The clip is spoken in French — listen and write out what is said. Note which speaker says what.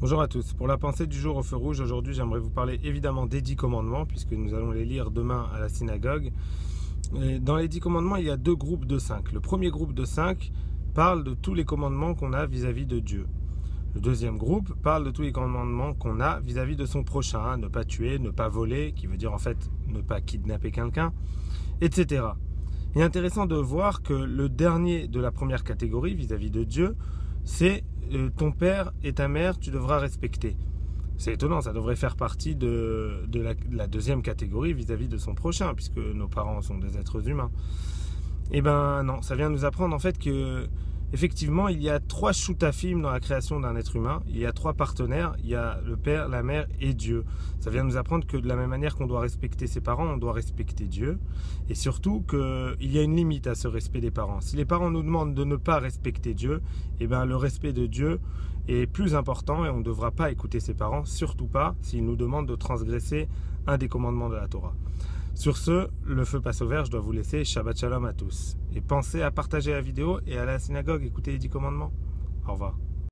Speaker 1: Bonjour à tous. Pour la pensée du jour au feu rouge, aujourd'hui j'aimerais vous parler évidemment des 10 commandements puisque nous allons les lire demain à la synagogue. Et dans les 10 commandements, il y a deux groupes de 5. Le premier groupe de 5 parle de tous les commandements qu'on a vis-à-vis de Dieu. Le deuxième groupe parle de tous les commandements qu'on a vis-à-vis de son prochain, ne pas tuer, ne pas voler, qui veut dire en fait ne pas kidnapper quelqu'un, etc. Il est intéressant de voir que le dernier de la première catégorie vis-à-vis de Dieu, c'est ton père et ta mère, tu devras respecter. C'est étonnant, ça devrait faire partie de la deuxième catégorie vis-à-vis de son prochain, puisque nos parents sont des êtres humains. Eh ben non, ça vient nous apprendre en fait que effectivement il y a 3 shutafim dans la création d'un être humain, il y a 3 partenaires, il y a le père, la mère et Dieu. Ça vient nous apprendre que de la même manière qu'on doit respecter ses parents, on doit respecter Dieu, et surtout qu'il y a une limite à ce respect des parents. Si les parents nous demandent de ne pas respecter Dieu, eh ben le respect de Dieu est plus important et on ne devra pas écouter ses parents, surtout pas s'ils nous demandent de transgresser un des commandements de la Torah. Sur ce, le feu passe au vert, je dois vous laisser. Shabbat Shalom à tous. Et pensez à partager la vidéo et à la synagogue, écouter les 10 commandements. Au revoir.